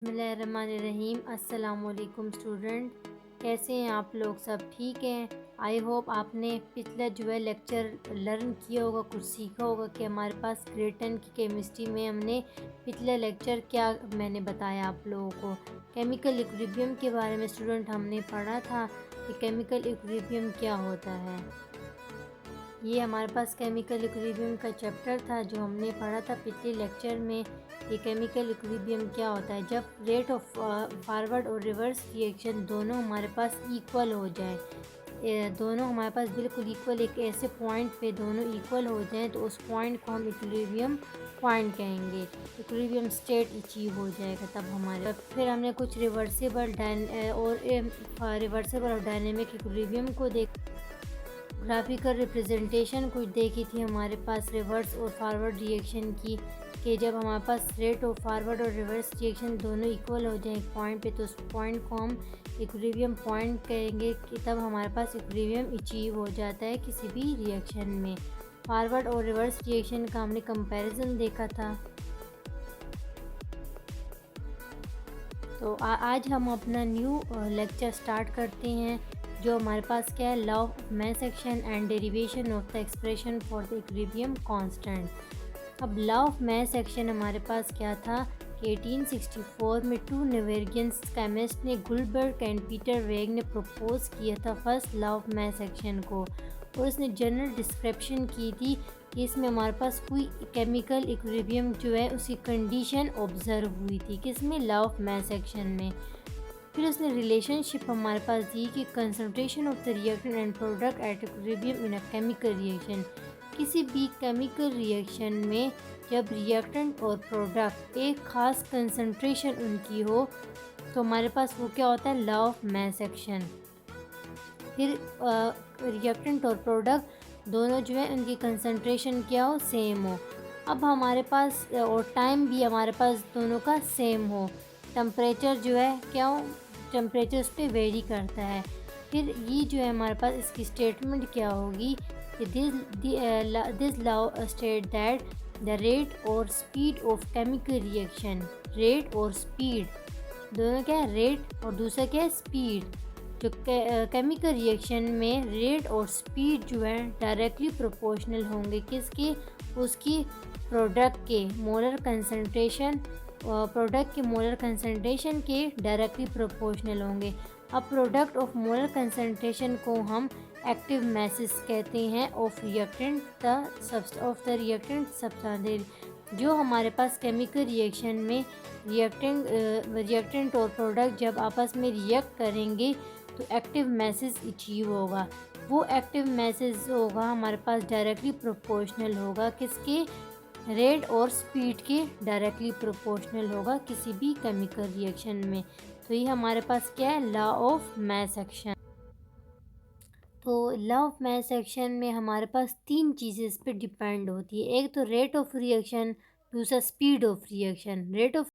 बिस्मिल्लाहिर्रहमानिर्रहीम। अस्सलाम वालेकुम स्टूडेंट, कैसे हैं आप लोग? सब ठीक हैं? आई होप आपने पिछला जो है लेक्चर लर्न किया होगा, कुछ सीखा होगा कि हमारे पास ग्रेड 10 की केमिस्ट्री में हमने पिछला लेक्चर क्या मैंने बताया आप लोगों को। केमिकल इक्विलिब्रियम के बारे में स्टूडेंट हमने पढ़ा था कि केमिकल इक्विलिब्रियम क्या होता है। ये हमारे पास केमिकल इक्विलिब्रियम का चैप्टर था जो हमने पढ़ा था पिछले लेक्चर में। ये केमिकल इक्विलिब्रियम क्या होता है? जब रेट ऑफ फॉरवर्ड और रिवर्स रिएक्शन दोनों हमारे पास इक्वल हो जाए, दोनों हमारे पास बिल्कुल इक्वल, एक ऐसे पॉइंट पे दोनों इक्वल हो जाएं तो उस पॉइंट को हम इक्विलिब्रियम पॉइंट कहेंगे। इक्विलिब्रियम स्टेट अचीव हो जाएगा तब हमारे। फिर हमने कुछ रिवर्सिबल और डायनेमिक इक्विलिब्रियम को देख, ग्राफिकल रिप्रेजेंटेशन कुछ देखी थी हमारे पास रिवर्स और फॉरवर्ड रिएक्शन की, कि जब हमारे पास रेट ऑफ फॉरवर्ड और रिवर्स रिएक्शन दोनों इक्वल हो जाए एक पॉइंट पे तो उस पॉइंट को हम इक्विलिब्रियम पॉइंट कहेंगे कि तब हमारे पास इक्विलिब्रियम अचीव हो जाता है किसी भी रिएक्शन में। फॉरवर्ड और रिवर्स रिएक्शन का हमने कंपैरिजन देखा था। तो आज हम अपना न्यू लेक्चर स्टार्ट करते हैं, जो हमारे पास क्या है, law of mass action and derivation of the expression for the equilibrium constant. अब लॉ ऑफ मैस एक्शन हमारे पास क्या था कि 1864 में टू नवेरियन केमिस्ट ने, गुलबर्ग एंड पीटर वेग ने प्रपोज किया था first law of mass action को, और उसने जनरल डिस्क्रिप्शन की थी कि इसमें हमारे पास कोई केमिकल इक्विलिब्रियम जो है उसकी कंडीशन ऑब्जर्व हुई थी, किसमें, लॉ ऑफ मैस एक्शन में। फिर उसने रिलेशनशिप हमारे पास दी कि concentration of the reactant and product at equilibrium in a chemical reaction. किसी भी केमिकल रिएक्शन में जब रिएक्टेंट और प्रोडक्ट एक ख़ास कंसंट्रेशन उनकी हो तो हमारे पास वो क्या होता है, लॉ ऑफ मैस एक्शन। फिर रिएक्टेंट और प्रोडक्ट दोनों जो है उनकी कंसंट्रेशन क्या हो, सेम हो। अब हमारे पास और टाइम भी हमारे पास दोनों का सेम हो। टेम्परेचर जो है क्या हो, टेम्परेचर उस पर वेरी करता है। फिर ये जो है हमारे पास इसकी स्टेटमेंट क्या होगी कि this law state that the rate और speed of chemical reaction, rate और स्पीड दोनों क्या है, रेट और दूसरा क्या है, स्पीड। जो केमिकल रिएक्शन में रेट और स्पीड जो है डायरेक्टली प्रोपोर्शनल होंगे किसके, उसकी प्रोडक्ट के मोलर कंसंट्रेशन, प्रोडक्ट के मोलर कंसंट्रेशन के डायरेक्टली प्रोपोर्शनल होंगे। अब प्रोडक्ट ऑफ मोलर कंसंट्रेशन को हम एक्टिव मैसेज कहते हैं of reactant the reactant substance. जो हमारे पास केमिकल रिएक्शन में रिएक्टेंट और प्रोडक्ट जब आपस में रिएक्ट करेंगे तो एक्टिव मैसेज अचीव होगा। वो एक्टिव मैसेज होगा हमारे पास डायरेक्टली प्रोपोर्शनल होगा किसके, रेट और स्पीड के डायरेक्टली प्रोपोर्शनल होगा किसी भी केमिकल रिएक्शन में। तो ये हमारे पास क्या है, लॉ ऑफ मैस एक्शन। तो लॉ ऑफ मैस एक्शन में हमारे पास तीन चीज़ें इस पर डिपेंड होती है। एक तो रेट ऑफ रिएक्शन, दूसरा speed of reaction. Rate of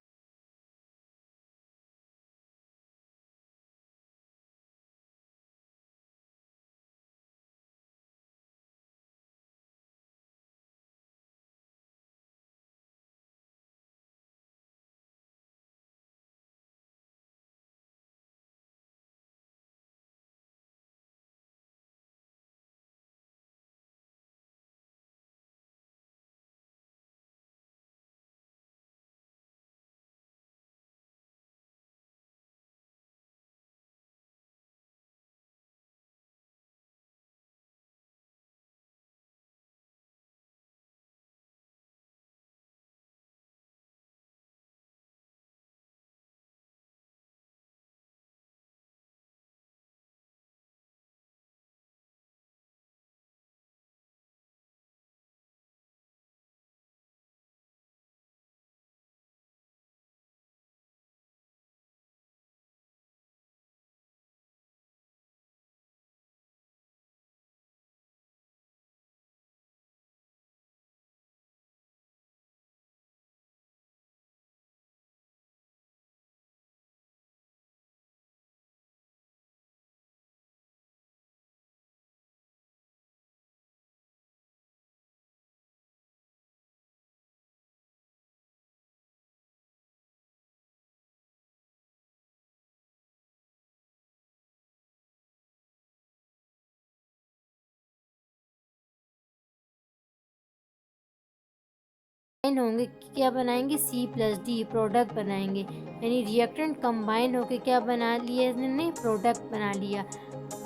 होंगे क्या बनाएंगे, C+D प्रोडक्ट बनाएंगे, यानी रिएक्टेंट कंबाइन होके क्या बना लिया इन्होंने, प्रोडक्ट बना लिया।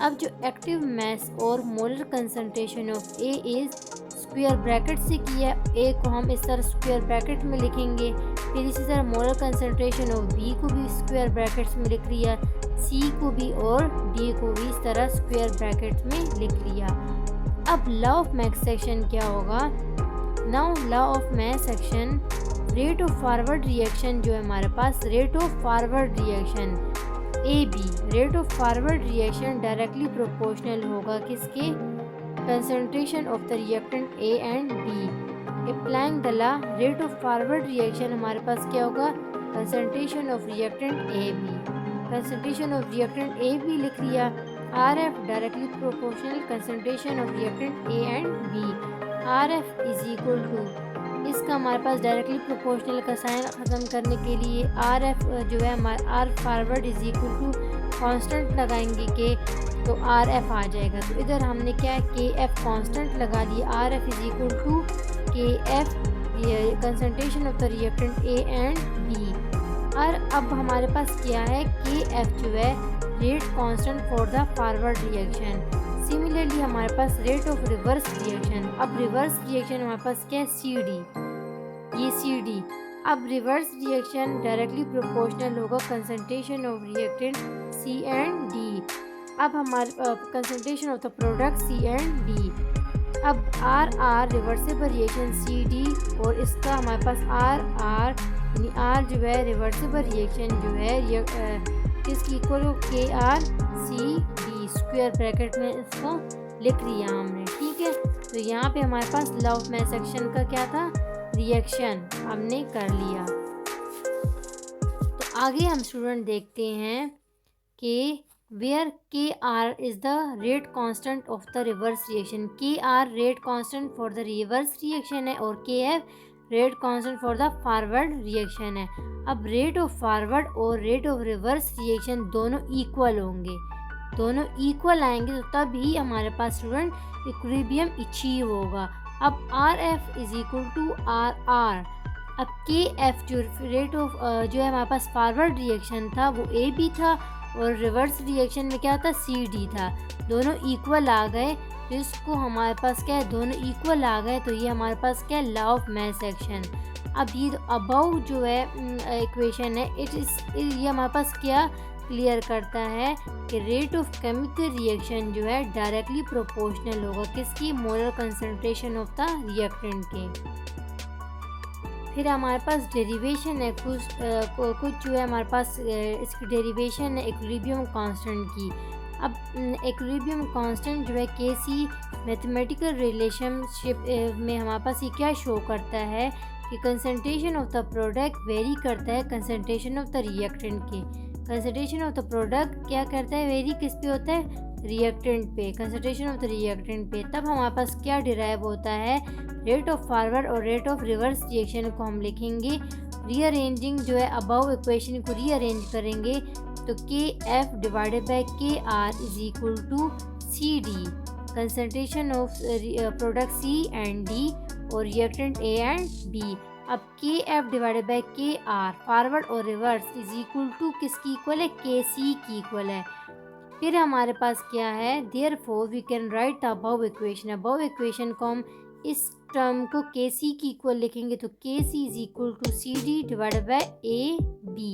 अब जो एक्टिव मास और molar concentration of A is square bracket से किया, A को हम इस तरह स्क्वायर ब्रैकेट में लिखेंगे, फिर इसी तरह मोलर कंसंट्रेशन ऑफ B को भी स्क्वायर ब्रैकेट्स में लिख लिया, C को भी और D को भी इस तरह स्क्वायर ब्रैकेट में लिख लिया। अब लॉ ऑफ मास एक्शन क्या होगा, now law of mass action, rate of forward reaction जो है हमारे पास, rate of forward reaction AB, rate of forward reaction directly proportional होगा किसके, concentration of the reactant A and B। Applying the law, rate of forward reaction हमारे पास क्या होगा, concentration of reactant AB, concentration of reactant AB लिख लिया, RF directly proportional concentration of reactant A and B, RF is equal to, इसका हमारे पास directly proportional का साइन ख़त्म करने के लिए RF जो है हमारा R forward is equal to constant लगाएंगे के, तो RF आ जाएगा। तो इधर हमने क्या है KF कांस्टेंट लगा दिया, RF is equal to KF concentration of the reactant A and B। और अब हमारे पास क्या है, KF जो है rate constant for the forward reaction. Similarly हमारे पास रेट ऑफ रिवर्स रिएक्शन, अब रिवर्स रिएक्शन हमारे पास क्या है, CD, ये CD। अब रिवर्स रिएक्शन डायरेक्टली प्रोपोर्शनल होगा concentration of reactant C and D। अब हमारे concentration of the product C and D। अब RR रिवर्सिबल रिएक्शन CD, और इसका हमारे पास RR यानी R जो है रिवर्सिबल रिएक्शन जो है किसकी इक्वल हो, KRCD स्क्वायर ब्रैकेट में इसको लिख लिया हमने, ठीक है। तो यहाँ पे हमारे पास लॉ ऑफ मास एक्शन का क्या था, रिएक्शन हमने कर लिया। तो आगे हम स्टूडेंट देखते हैं कि where KR is the rate constant of the reverse reaction, KR rate constant for the reverse reaction है और KF rate constant for the forward reaction है। अब रेट ऑफ फॉरवर्ड और रेट ऑफ रिवर्स रिएक्शन दोनों equal होंगे, दोनों equal आएंगे तो तभी हमारे पास स्टूडेंट इक्विलिब्रियम अचीव होगा। अब RF is equal to RR, अब KF जो रेट ऑफ जो है हमारे पास फॉरवर्ड रिएक्शन था वो AB था और रिवर्स रिएक्शन में क्या था, CD था, दोनों इक्वल आ गए, तो इसको हमारे पास क्या है, दोनों इक्वल आ गए, तो ये हमारे पास क्या है, लॉ ऑफ मास एक्शन। अब ये अबव जो है इक्वेशन है ये हमारे पास क्या क्लियर करता है कि रेट ऑफ केमिकल रिएक्शन जो है डायरेक्टली प्रोपोर्शनल होगा किसकी, molar concentration of the reactant के। फिर हमारे पास डेरिवेशन है कुछ जो है हमारे पास इसकी डेरिवेशन है इक्विलिब्रियम कांस्टेंट की। अब इक्विलिब्रियम कांस्टेंट जो है KC मैथमेटिकल रिलेशनशिप में हमारे पास ये क्या शो करता है कि concentration of the product very करता है कंसंट्रेशन ऑफ द रिएक्टेंट के। कंसंट्रेशन ऑफ द प्रोडक्ट क्या करता है, वेरी किस पे होता है, रिएक्टेंट पे, कंसंट्रेशन ऑफ द रिएक्टेंट पे। तब हमारे पास क्या डिराइव होता है, रेट ऑफ फॉरवर्ड और रेट ऑफ रिवर्स रिएक्शन को हम लिखेंगे रीअरेंजिंग जो है अबव इक्वेशन को रीअरेंज करेंगे तो KF divided by KR is equal to CD, concentration of product C and D और रिएक्टेंट A एंड B। अब KF divided by KR forward और रिवर्स इज इक्वल टू किसकी equal है, KC की equal है। फिर हमारे पास क्या है, therefore we can write the above equation, above equation को हम इस टर्म को KC की इक्वल लिखेंगे तो KC is equal to CD divided by AB।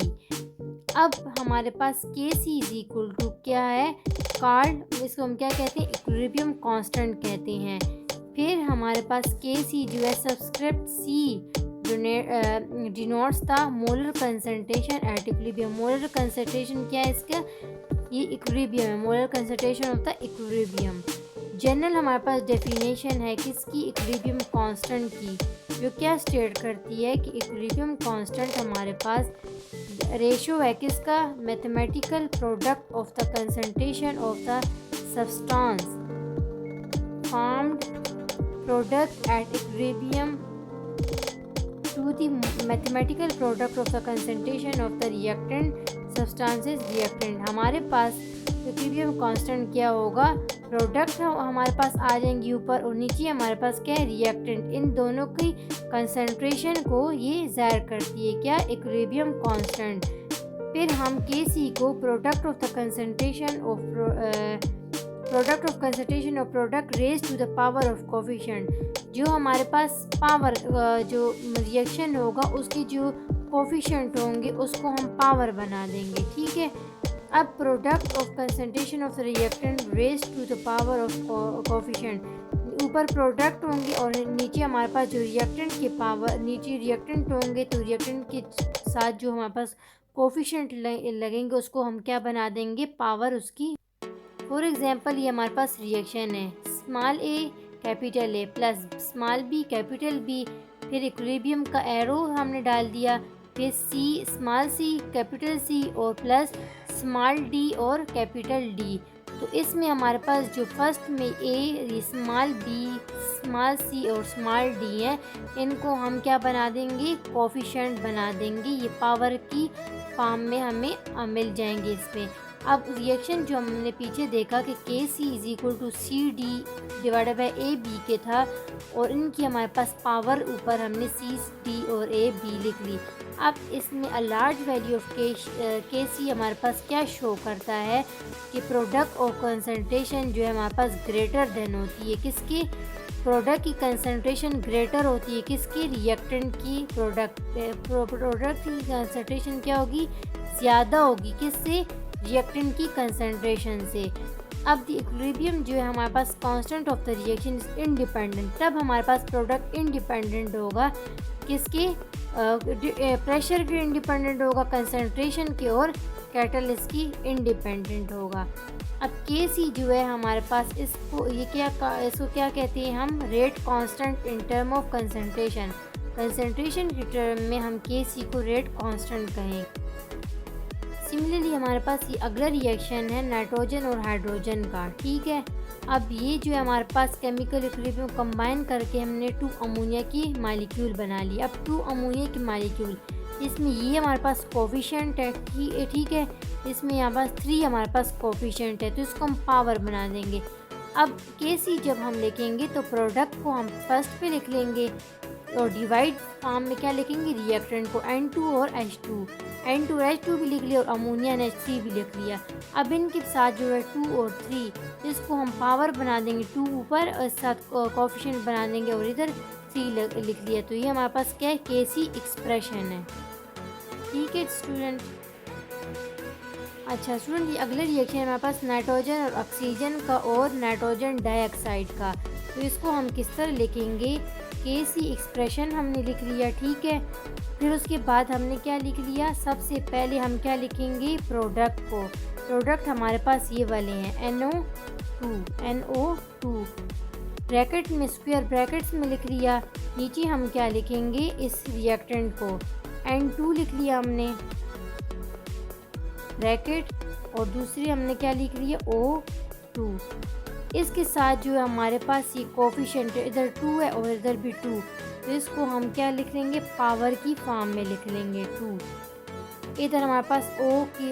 अब हमारे पास KC इज इक्वल टू क्या है, कार्ड, इसको हम क्या कहते हैं, इक्विलिब्रियम कांस्टेंट कहते हैं। फिर हमारे पास KC जो है subscript C denotes the molar concentration at equilibrium. Molar concentration क्या है इसका, ये इक्विलिब्रियम है, molar concentration of the equilibrium. General हमारे पास डेफिनेशन है किसकी, इक्विलिब्रियम कांस्टेंट की, जो क्या स्टेट करती है कि इक्विलिब्रियम कांस्टेंट हमारे पास रेशियो है किसका, mathematical product of the concentration of the substance formed product at equilibrium to the mathematical product of the concentration of the reactant substances reactant। हमारे पास इक्विलिब्रियम कांस्टेंट क्या होगा, प्रोडक्ट हमारे पास आ जाएंगी ऊपर और नीचे हमारे पास क्या है, रिएक्टेंट। इन दोनों की कंसंट्रेशन को ये ज़ाहिर करती है, क्या, इक्विलिब्रियम कांस्टेंट। फिर हम Kc को product of concentration of product raise to the power of coefficient. जो हमारे पास पावर जो रिएक्शन होगा उसकी जो कोफिशिएंट होंगे उसको हम पावर बना देंगे, ठीक है। अब product of concentration of reactant raise to the power of coefficient, ऊपर प्रोडक्ट होंगे और नीचे हमारे पास जो रिएक्टेंट के पावर, नीचे रिएक्टेंट होंगे तो रिएक्टेंट के साथ जो हमारे पास कोफिशिएंट लगेंगे उसको हम क्या बना देंगे, पावर उसकी। फॉर एग्जांपल ये हमारे पास रिएक्शन है, small A capital A plus small B capital B, फिर इक्विलिब्रियम का एरो हमने डाल दिया, फिर C small C capital C और प्लस स्मॉल डी और कैपिटल डी। तो इसमें हमारे पास जो फर्स्ट में ए, स्मॉल बी, स्मॉल सी और स्मॉल डी है, इनको हम क्या बना देंगे, कोफिशिएंट बना देंगे। ये पावर की फॉर्म में हमें मिल जाएंगे इसमें। अब रिएक्शन जो हमने पीछे देखा कि K C is equal to C D divided by A B के था और इनकी हमारे पास पावर ऊपर हमने सी डी और ए बी लिख ली। अब इसमें अ लार्ज वैल्यू ऑफ के सी हमारे पास क्या शो करता है कि प्रोडक्ट ऑफ कंसंट्रेशन जो है हमारे पास ग्रेटर देन होती है किसकी, प्रोडक्ट की कंसंट्रेशन ग्रेटर होती है किसकी, रिएक्टेंट की। प्रोडक्ट की कंसंट्रेशन क्या होगी, ज़्यादा होगी किससे, रिएक्टेंट की कंसंट्रेशन से। अब द इक्विलिब्रियम जो है हमारे पास constant of the reaction is independent, तब हमारे पास प्रोडक्ट इंडिपेंडेंट होगा किसके, प्रेशर के इंडिपेंडेंट होगा कंसंट्रेशन के, और कैटलिस्ट की इंडिपेंडेंट होगा। अब के सी जो है हमारे पास इसको इसको क्या कहते हैं हम, rate constant in term of concentration. Concentration के टर्म में हम के सी को रेट कांस्टेंट कहें। सिमिलरली हमारे पास ये अगला रिएक्शन है नाइट्रोजन और हाइड्रोजन का, ठीक है। अब ये जो है हमारे पास केमिकल इक्विलिब्रियम कंबाइन करके हमने 2 अमोनिया की मालिक्यूल बना ली। अब 2 अमोनिया की मालिक्यूल, इसमें ये हमारे पास कोफिशिएंट है, ठीक है, इसमें यहाँ पास 3 हमारे पास कोफिशिएंट है, तो इसको हम पावर बना देंगे। अब के सी जब हम लिखेंगे तो प्रोडक्ट को हम फर्स्ट पे लिख लेंगे और डिवाइड फॉर्म में क्या लिखेंगे, रिएक्टेंट को N2 और H2, N2H2 भी लिख लिया और अमोनिया NH3 भी लिख लिया। अब इनके साथ जो है 2 और 3, इसको हम पावर बना देंगे, 2 ऊपर और साथ कोफिशिएंट बना देंगे और इधर 3 लिख लिया। तो ये हमारे पास क्या है, के सी एक्सप्रेशन है, ठीक है स्टूडेंट। अच्छा स्टूडेंट, ये अगले रिएक्शन हमारे पास नाइट्रोजन और ऑक्सीजन का और नाइट्रोजन डाइऑक्साइड का। तो इसको हम किस तरह लिखेंगे, के सी एक्सप्रेशन हमने लिख लिया, ठीक है। फिर उसके बाद हमने क्या लिख लिया, सबसे पहले हम क्या लिखेंगे, प्रोडक्ट को। प्रोडक्ट हमारे पास ये वाले हैं NO2 ब्रैकेट में, स्क्वायर ब्रैकेट्स में लिख लिया। नीचे हम क्या लिखेंगे, इस रिएक्टेंट को N2 लिख लिया हमने ब्रैकेट, और दूसरी हमने क्या लिख लिया, O2। इसके साथ जो है हमारे पास ये कोफिशिएंट है, इधर 2 है और इधर भी 2, तो इसको हम क्या लिख लेंगे, पावर की फॉर्म में लिख लेंगे 2। इधर हमारे पास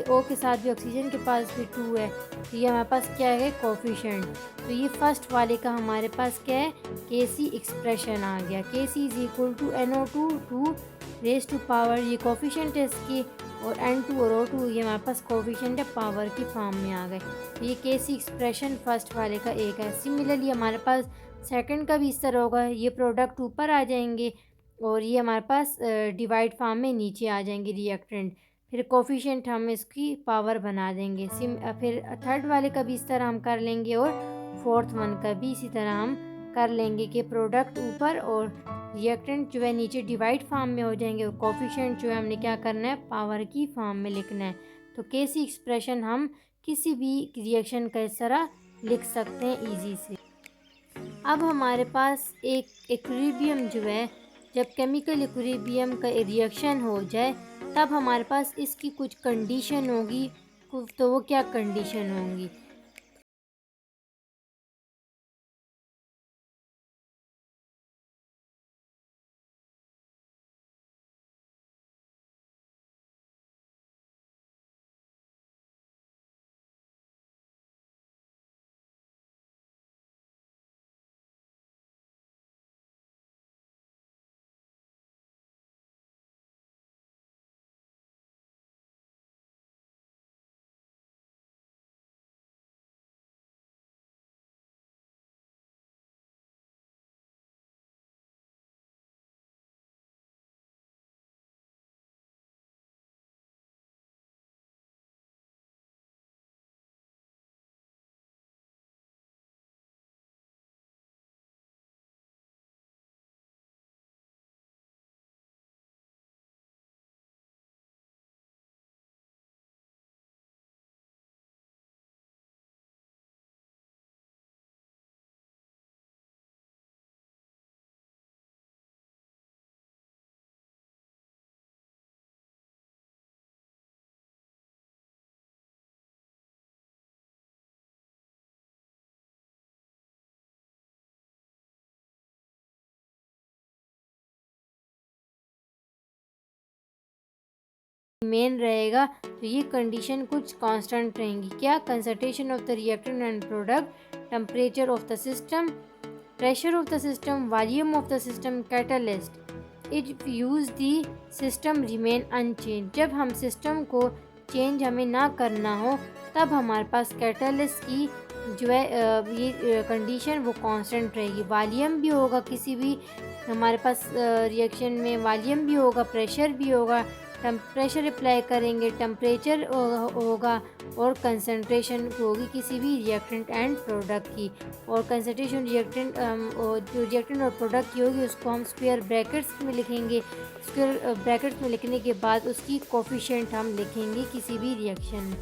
O के साथ भी ऑक्सीजन के पास भी 2 है, तो ये हमारे पास क्या है, कोफिशिएंट। तो ये फर्स्ट वाले का हमारे पास क्या है, के सी एक्सप्रेशन आ गया। K C is equal to NO2 2 raise to power, ये कोफिशिएंट है इसकी, और N2 और O2 ये हमारे पास कोफिशिएंट है, पावर की फॉर्म में आ गए। तो ये के सी एक्सप्रेशन फर्स्ट वाले का एक है। सिमिलरली हमारे पास सेकंड का भी इस तरह होगा, ये प्रोडक्ट ऊपर आ जाएंगे और ये हमारे पास डिवाइड फॉर्म में नीचे आ जाएंगे रिएक्टेंट, फिर कोफिशिएंट हम इसकी पावर बना देंगे। फिर थर्ड वाले का भी इस तरह हम कर लेंगे और फोर्थ वन का भी इसी तरह हम कर लेंगे कि प्रोडक्ट ऊपर और रिएक्टेंट जो है नीचे डिवाइड फॉर्म में हो जाएंगे, और कोफिशिएंट जो है हमने क्या करना है, पावर की फॉर्म में लिखना है। तो के सी एक्सप्रेशन हम किसी भी रिएक्शन का इस तरह लिख सकते हैं ईजी से। अब हमारे पास एक इक्विलिब्रियम जो है, जब केमिकल इक्विलिब्रियम का रिएक्शन हो जाए तब हमारे पास इसकी कुछ कंडीशन होगी, तो वो क्या कंडीशन होंगी। मेन रहेगा, तो ये कंडीशन कुछ कांस्टेंट रहेंगी। क्या? Concentration of the reactant and product, temperature of the system, pressure of the system, volume of the system, catalyst. If use the system remain unchanged, जब हम सिस्टम को चेंज हमें ना करना हो तब हमारे पास कैटलिस्ट की जो है ये कंडीशन वो कांस्टेंट रहेगी। वॉल्यूम भी होगा, किसी भी हमारे पास रिएक्शन में वॉल्यूम भी होगा, प्रेशर भी होगा, प्रेशर अप्लाई करेंगे, टेम्परेचर होगा और कंसंट्रेशन होगी किसी भी रिएक्टेंट एंड प्रोडक्ट की। और कंसंट्रेशन रिएक्टेंट जो रिएक्टेंट और प्रोडक्ट की होगी उसको हम स्क्वायर ब्रैकेट्स में लिखेंगे। स्क्वायर ब्रैकेट्स में लिखने के बाद उसकी कोफिशिएंट हम लिखेंगे किसी भी रिएक्शन में।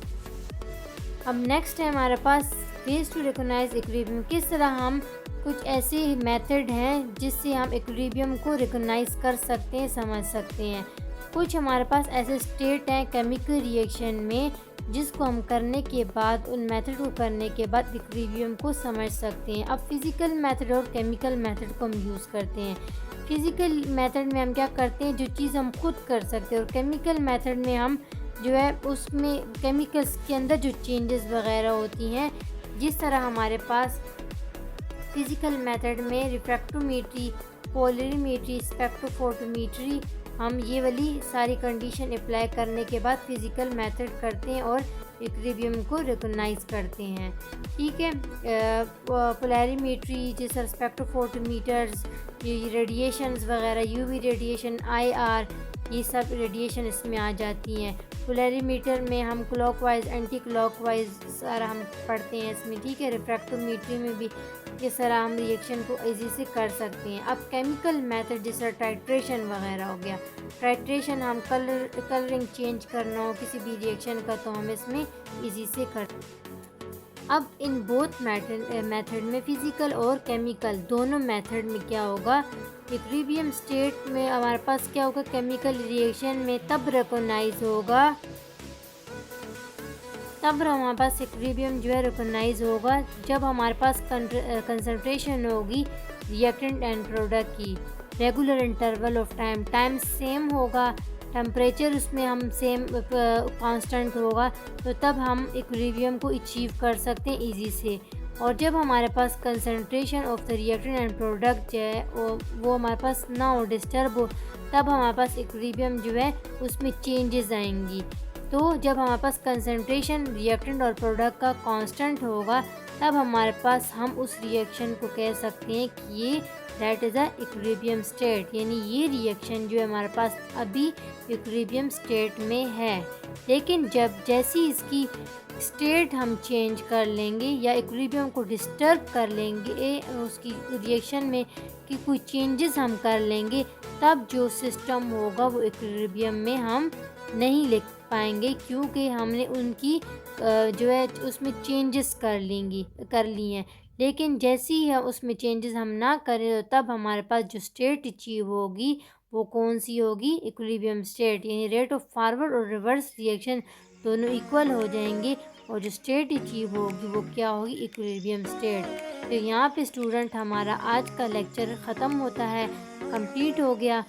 अब नेक्स्ट है हमारे पास वेज टू रिकॉग्नाइज इक्विलिब्रियम। किस तरह हम कुछ ऐसे मेथड हैं जिससे हम इक्विलिब्रियम को रिकॉग्नाइज कर सकते हैं, समझ सकते हैं। कुछ हमारे पास ऐसे स्टेट हैं केमिकल रिएक्शन में जिसको हम करने के बाद, उन मेथड को करने के बाद इक्विलिब्रियम को समझ सकते हैं। अब फिज़िकल मेथड और केमिकल मेथड को हम यूज़ करते हैं। फिज़िकल मेथड में हम क्या करते हैं, जो चीज़ हम खुद कर सकते हैं, और केमिकल मेथड में हम जो है उसमें केमिकल्स के अंदर जो चेंजेस वगैरह होती हैं, जिस तरह हमारे पास फिज़िकल मेथड में रिफ्रैक्टोमीट्री, पोलरीमीट्री, स्पेक्ट्रोफोटोमीट्री, हम ये वाली सारी कंडीशन अप्लाई करने के बाद फिज़िकल मेथड करते हैं और इक्विलिब्रियम को रिकॉग्नाइज करते हैं। ठीक है। पोलरीमीट्री जैसे स्पेक्ट्रोफोटोमीटर्स, ये रेडिएशंस वगैरह, यूवी रेडिएशन, आईआर, ये सब रेडिएशन इसमें आ जाती हैं। पोलरीमीटर में हम क्लॉकवाइज, एंटी क्लॉकवाइज सारा हम पढ़ते हैं इसमें। ठीक है। रिफ्रैक्टोमीट्री में भी इस तरह हम रिएक्शन को इजी से कर सकते हैं। अब केमिकल मेथड जैसे टाइट्रेशन वगैरह हो गया, टाइट्रेशन हम कलरिंग चेंज करना हो किसी भी रिएक्शन का तो हम इसमें इजी से कर। अब इन बोथ मेथड में फिज़िकल और केमिकल दोनों मेथड में क्या होगा, इक्विलिब्रियम स्टेट में हमारे पास क्या होगा, केमिकल रिएक्शन में तब रिकॉग्नाइज होगा, तब हमारे पास इक्विलिब्रियम जो है रिकॉग्नाइज होगा जब हमारे पास कंसंट्रेशन होगी रिएक्टेंट एंड प्रोडक्ट की, regular interval of time same होगा, टेम्परेचर उसमें हम सेम कांस्टेंट होगा, तो तब हम इक्विलिब्रियम को अचीव कर सकते हैं इजी से। और जब हमारे पास concentration of the reactant and product जो है वो हमारे पास ना हो, डिस्टर्ब हो, तब हमारे पास इक्विलिब्रियम जो है उसमें चेंजेस आएंगी। तो जब हमारे पास कंसंट्रेशन रिएक्टेंट और प्रोडक्ट का कांस्टेंट होगा तब हमारे पास हम उस रिएक्शन को कह सकते हैं कि ये that is a equilibrium state, यानी ये रिएक्शन जो है हमारे पास अभी इक्विलिब्रियम स्टेट में है। लेकिन जब जैसी इसकी स्टेट हम चेंज कर लेंगे या इक्विलिब्रियम को डिस्टर्ब कर लेंगे, उसकी रिएक्शन में कि कोई चेंजेस हम कर लेंगे, तब जो सिस्टम होगा वो इक्विलिब्रियम में हम नहीं लिख पाएंगे, क्योंकि हमने उनकी जो है उसमें चेंजेस कर ली हैं। लेकिन जैसे ही हम उसमें चेंजेस हम ना करें तो तब हमारे पास जो स्टेट अचीव होगी वो कौन सी होगी, इक्विलिब्रियम स्टेट, यानी रेट ऑफ फॉरवर्ड और रिवर्स रिएक्शन दोनों इक्वल हो जाएंगे और जो स्टेट अचीव होगी वो क्या होगी, इक्विलिब्रियम स्टेट। तो यहाँ पे स्टूडेंट हमारा आज का लेक्चर ख़त्म होता है, कंप्लीट हो गया।